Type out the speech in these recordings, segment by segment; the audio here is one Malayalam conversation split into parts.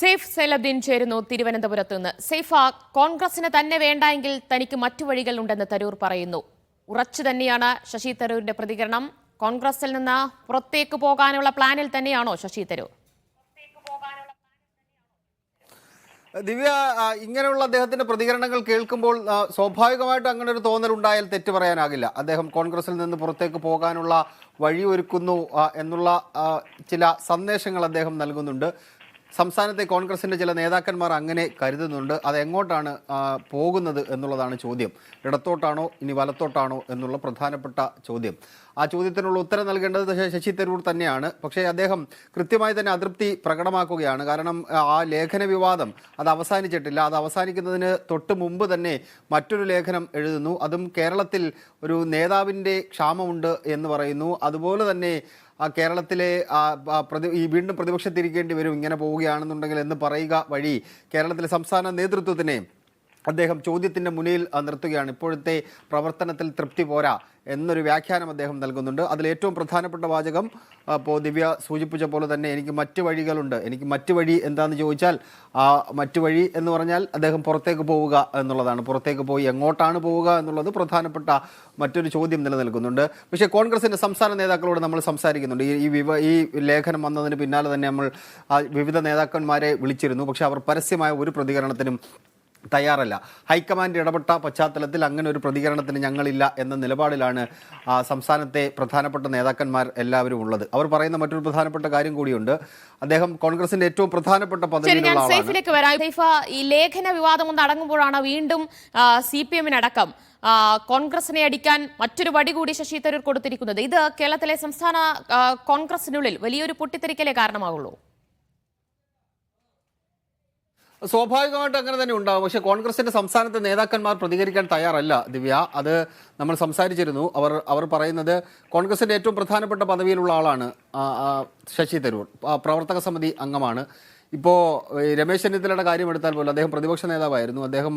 സേഫ് സൈലബ്ദീൻ ചേരുന്നു തിരുവനന്തപുരത്ത് നിന്ന്. സേഫ, കോൺഗ്രസിന് തന്നെ വേണ്ടെങ്കിൽ തനിക്ക് മറ്റു വഴികളുണ്ടെന്ന് തരൂർ പറയുന്നു. ഉറച്ചു തന്നെയാണ് ശശി തരൂരിന്റെ പ്രതികരണം. കോൺഗ്രസിൽ നിന്ന് പുറത്തേക്ക് പോകാനുള്ള പ്ലാനിൽ തന്നെയാണോ ശശി തരൂർ? ദിവ്യ, ഇങ്ങനെയുള്ള അദ്ദേഹത്തിന്റെ പ്രതികരണങ്ങൾ കേൾക്കുമ്പോൾ സ്വാഭാവികമായിട്ടും അങ്ങനെ ഒരു തോന്നൽ ഉണ്ടായാൽ തെറ്റ് പറയാനാകില്ല. അദ്ദേഹം കോൺഗ്രസിൽ നിന്ന് പുറത്തേക്ക് പോകാനുള്ള വഴിയൊരുക്കുന്നു എന്നുള്ള ചില സന്ദേശങ്ങൾ അദ്ദേഹം നൽകുന്നുണ്ട്. സംസ്ഥാനത്തെ കോൺഗ്രസിന്റെ ചില നേതാക്കന്മാർ അങ്ങനെ കരുതുന്നുണ്ട്. അത് എങ്ങോട്ടാണ് പോകുന്നത് എന്നുള്ളതാണ് ചോദ്യം. ഇടത്തോട്ടാണോ ഇനി വലത്തോട്ടാണോ എന്നുള്ള പ്രധാനപ്പെട്ട ചോദ്യം. ആ ചോദ്യത്തിനുള്ള ഉത്തരം നൽകേണ്ടത് ശശി തരൂർ തന്നെയാണ്. പക്ഷേ അദ്ദേഹം കൃത്യമായി തന്നെ അതൃപ്തി പ്രകടമാക്കുകയാണ്. കാരണം ആ ലേഖന വിവാദം അത് അവസാനിച്ചിട്ടില്ല. അത് അവസാനിക്കുന്നതിന് തൊട്ട് മുമ്പ് തന്നെ മറ്റൊരു ലേഖനം എഴുതുന്നു. അതും കേരളത്തിൽ ഒരു നേതാവിൻ്റെ ക്ഷാമമുണ്ട് എന്ന് പറയുന്നു. അതുപോലെ തന്നെ കേരളത്തിലെ ഈ വീണ്ടും പ്രതിപക്ഷത്തിരിക്കേണ്ടി വരും ഇങ്ങനെ പോവുകയാണെന്നുണ്ടെങ്കിൽ എന്ന് പറയുക വഴി കേരളത്തിലെ സംസ്ഥാന നേതൃത്വത്തിനെ അദ്ദേഹം ചോദ്യത്തിൻ്റെ മുന്നിൽ നിർത്തുകയാണ്. ഇപ്പോഴത്തെ പ്രവർത്തനത്തിൽ തൃപ്തി പോരാ എന്നൊരു വ്യാഖ്യാനം അദ്ദേഹം നൽകുന്നുണ്ട്. അതിലേറ്റവും പ്രധാനപ്പെട്ട വാചകം ഇപ്പോൾ ദിവ്യ സൂചിപ്പിച്ച പോലെ തന്നെ എനിക്ക് മറ്റു വഴികളുണ്ട്. എനിക്ക് മറ്റു വഴി എന്താണെന്ന് ചോദിച്ചാൽ ആ മറ്റു വഴി എന്ന് പറഞ്ഞാൽ അദ്ദേഹം പുറത്തേക്ക് പോവുക എന്നുള്ളതാണ്. പുറത്തേക്ക് പോയി എങ്ങോട്ടാണ് പോവുക എന്നുള്ളത് പ്രധാനപ്പെട്ട മറ്റൊരു ചോദ്യം നിലനിൽക്കുന്നുണ്ട്. പക്ഷേ കോൺഗ്രസിൻ്റെ സംസ്ഥാന നേതാക്കളോട് നമ്മൾ സംസാരിക്കുന്നുണ്ട്. ഈ ലേഖനം വന്നതിന് പിന്നാലെ തന്നെ നമ്മൾ വിവിധ നേതാക്കന്മാരെ വിളിച്ചിരുന്നു. പക്ഷേ അവർ പരസ്യമായ ഒരു പ്രതികരണത്തിനും തയ്യാറല്ല. ഹൈക്കമാൻഡ് ഇടപെട്ട പശ്ചാത്തലത്തിൽ അങ്ങനെ ഒരു പ്രതികരണത്തിന് ഞങ്ങളില്ല എന്ന നിലപാടിലാണ് സംസ്ഥാനത്തെ പ്രധാനപ്പെട്ട നേതാക്കന്മാർ എല്ലാവരും ഉള്ളത്. അവർ പറയുന്ന മറ്റൊരു പ്രധാനപ്പെട്ട കാര്യം കൂടിയുണ്ട്. അദ്ദേഹം കോൺഗ്രസിന്റെ ഏറ്റവും പ്രധാനപ്പെട്ട പദവിയിലുള്ള ആളാണ്. ഈ ലേഖന വിവാദം ഒന്ന് അടങ്ങുമ്പോഴാണ് വീണ്ടും CPM-നടക്കം കോൺഗ്രസിനെ അടിക്കാൻ മറ്റൊരു വടി കൂടി ശശി തരൂർ കൊടുത്തിരിക്കുന്നത്. ഇത് കേരളത്തിലെ സംസ്ഥാന കോൺഗ്രസിനുള്ളിൽ വലിയൊരു പൊട്ടിത്തെറിക്കലേ കാരണമാകുള്ളൂ. സ്വാഭാവികമായിട്ട് അങ്ങനെ തന്നെ ഉണ്ടാകും. പക്ഷേ കോൺഗ്രസിന്റെ സംസ്ഥാനത്തെ നേതാക്കന്മാർ പ്രതികരിക്കാൻ തയ്യാറല്ല ദിവ്യ. അത് നമ്മൾ സംസാരിച്ചിരുന്നു. അവർ പറയുന്നത് കോൺഗ്രസിന്റെ ഏറ്റവും പ്രധാനപ്പെട്ട പദവിയിലുള്ള ആളാണ് ശശി തരൂർ. പ്രവർത്തക സമിതി അംഗമാണ്. ഇപ്പോൾ രമേശ് ചെന്നിത്തലയുടെ കാര്യം എടുത്താൽ പോലും അദ്ദേഹം പ്രതിപക്ഷ നേതാവായിരുന്നു. അദ്ദേഹം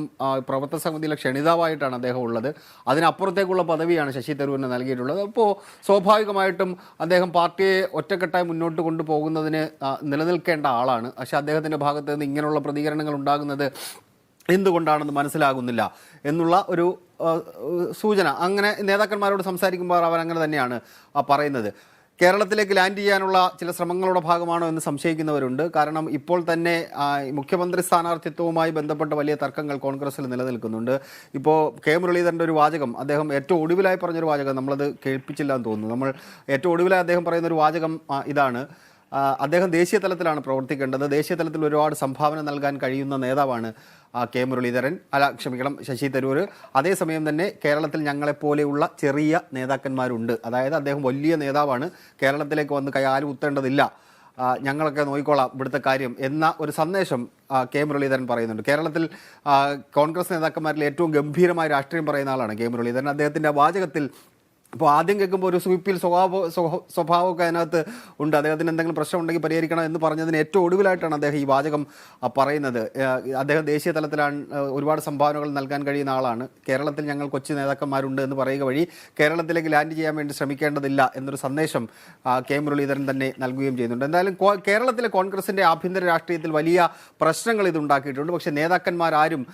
പ്രവർത്തക സമിതിയിലെ ക്ഷണിതാവായിട്ടാണ് അദ്ദേഹം ഉള്ളത്. അതിനപ്പുറത്തേക്കുള്ള പദവിയാണ് ശശി തരൂരിന് നൽകിയിട്ടുള്ളത്. അപ്പോൾ സ്വാഭാവികമായിട്ടും അദ്ദേഹം പാർട്ടിയെ ഒറ്റക്കെട്ടായി മുന്നോട്ട് കൊണ്ടുപോകുന്നതിന് നിലനിൽക്കേണ്ട ആളാണ്. പക്ഷേ അദ്ദേഹത്തിൻ്റെ ഭാഗത്ത് നിന്ന് ഇങ്ങനെയുള്ള പ്രതികരണങ്ങൾ ഉണ്ടാകുന്നത് എന്തുകൊണ്ടാണെന്ന് മനസ്സിലാകുന്നില്ല എന്നുള്ള ഒരു സൂചന അങ്ങനെ നേതാക്കന്മാരോട് സംസാരിക്കുമ്പോൾ അവർ അങ്ങനെ തന്നെയാണ് പറയുന്നത്. കേരളത്തിലേക്ക് ലാൻഡ് ചെയ്യാനുള്ള ചില ശ്രമങ്ങളുടെ ഭാഗമാണോ എന്ന് സംശയിക്കുന്നവരുണ്ട്. കാരണം ഇപ്പോൾ തന്നെ മുഖ്യമന്ത്രി സ്ഥാനാർത്ഥിത്വവുമായി ബന്ധപ്പെട്ട വലിയ തർക്കങ്ങൾ കോൺഗ്രസിൽ നിലനിൽക്കുന്നുണ്ട്. ഇപ്പോൾ മുരളീധരൻ്റെ ഒരു വാചകം, അദ്ദേഹം ഏറ്റവും ഒടുവിലായി പറഞ്ഞൊരു വാചകം നമ്മളത് കേൾപ്പിച്ചില്ല എന്ന് തോന്നുന്നു. ഏറ്റവും ഒടുവിലായി അദ്ദേഹം പറയുന്നൊരു വാചകം ഇതാണ്: അദ്ദേഹം ദേശീയ തലത്തിലാണ് പ്രവർത്തിക്കേണ്ടത്. ദേശീയ തലത്തിൽ ഒരുപാട് സംഭാവന നൽകാൻ കഴിയുന്ന നേതാവാണ് മുരളീധരൻ, ശശി തരൂർ. അതേസമയം തന്നെ കേരളത്തിൽ ഞങ്ങളെപ്പോലെയുള്ള ചെറിയ നേതാക്കന്മാരുണ്ട്. അതായത് അദ്ദേഹം വലിയ നേതാവാണ്, കേരളത്തിലേക്ക് വന്ന് ആരും കുത്തേണ്ടതില്ല, ഞങ്ങളൊക്കെ നോക്കിക്കോളാം ഇവിടുത്തെ കാര്യം എന്ന ഒരു സന്ദേശം മുരളീധരൻ പറയുന്നുണ്ട്. കേരളത്തിൽ കോൺഗ്രസ് നേതാക്കന്മാരിൽ ഏറ്റവും ഗംഭീരമായ രാഷ്ട്രീയം പറയുന്ന ആളാണ് മുരളീധരൻ. അദ്ദേഹത്തിൻ്റെ വാചകത്തിൽ ഇപ്പോൾ ആദ്യം കേൾക്കുമ്പോൾ ഒരു സ്വീപ്പിൽ സ്വഭാവമൊക്കെ അതിനകത്ത് ഉണ്ട്. അദ്ദേഹത്തിന് എന്തെങ്കിലും പ്രശ്നം ഉണ്ടെങ്കിൽ പരിഹരിക്കണം എന്ന് പറഞ്ഞതിന് ഏറ്റവും ഒടുവിലായിട്ടാണ് അദ്ദേഹം ഈ വാചകം പറയുന്നത്. അദ്ദേഹം ദേശീയ തലത്തിലാണ് ഒരുപാട് സംഭാവനകൾ നൽകാൻ കഴിയുന്ന ആളാണ്. കേരളത്തിൽ ഞങ്ങൾ കൊച്ചു നേതാക്കന്മാരുണ്ട് എന്ന് പറയുക വഴി കേരളത്തിലേക്ക് ലാൻഡ് ചെയ്യാൻ വേണ്ടി ശ്രമിക്കേണ്ടതില്ല എന്നൊരു സന്ദേശം മുരളീധരൻ തന്നെ നൽകുകയും ചെയ്യുന്നുണ്ട്. എന്തായാലും കേരളത്തിലെ കോൺഗ്രസിൻ്റെ ആഭ്യന്തര രാഷ്ട്രീയത്തിൽ വലിയ പ്രശ്നങ്ങൾ ഇതുണ്ടാക്കിയിട്ടുണ്ട്. പക്ഷേ നേതാക്കന്മാരാരും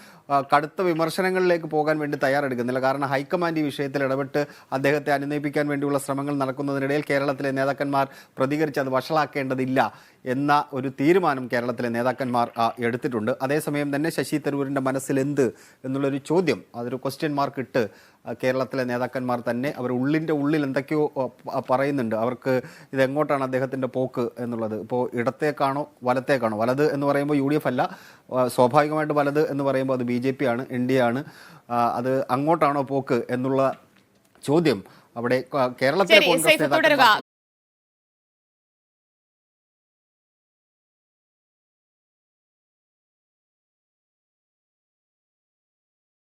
കടുത്ത വിമർശനങ്ങളിലേക്ക് പോകാൻ വേണ്ടി തയ്യാറെടുക്കുന്നില്ല. കാരണം ഹൈക്കമാൻഡ് ഈ വിഷയത്തിൽ ഇടപെട്ട് അദ്ദേഹത്തെ അനുനയിപ്പിക്കാൻ വേണ്ടിയുള്ള ശ്രമങ്ങൾ നടക്കുന്നതിനിടയിൽ കേരളത്തിലെ നേതാക്കന്മാർ പ്രതികരിച്ച് അത് വഷളാക്കേണ്ടതില്ല എന്ന ഒരു തീരുമാനം കേരളത്തിലെ നേതാക്കന്മാർ എടുത്തിട്ടുണ്ട്. അതേസമയം തന്നെ ശശി തരൂരിൻ്റെ മനസ്സിൽ എന്ത് എന്നുള്ളൊരു ചോദ്യം, അതൊരു ക്വസ്റ്റ്യൻ മാർക്ക് ഇട്ട് കേരളത്തിലെ നേതാക്കന്മാർ തന്നെ അവർ ഉള്ളിൽ എന്തൊക്കെയോ പറയുന്നുണ്ട്. അവർക്ക് ഇതെങ്ങോട്ടാണ് അദ്ദേഹത്തിൻ്റെ പോക്ക് എന്നുള്ളത്. ഇപ്പോൾ ഇടത്തേക്കാണോ വലത്തേക്കാണോ? വലത് എന്ന് പറയുമ്പോൾ UDF അല്ല, സ്വാഭാവികമായിട്ട് വലത് എന്ന് പറയുമ്പോൾ അത് BJP ആണ്, NDA ആണ്. അത് അങ്ങോട്ടാണോ പോക്ക് എന്നുള്ള ചോദ്യം അവിടെ കേരളത്തിലെ കോൺഗ്രസ് നേതാക്കൾ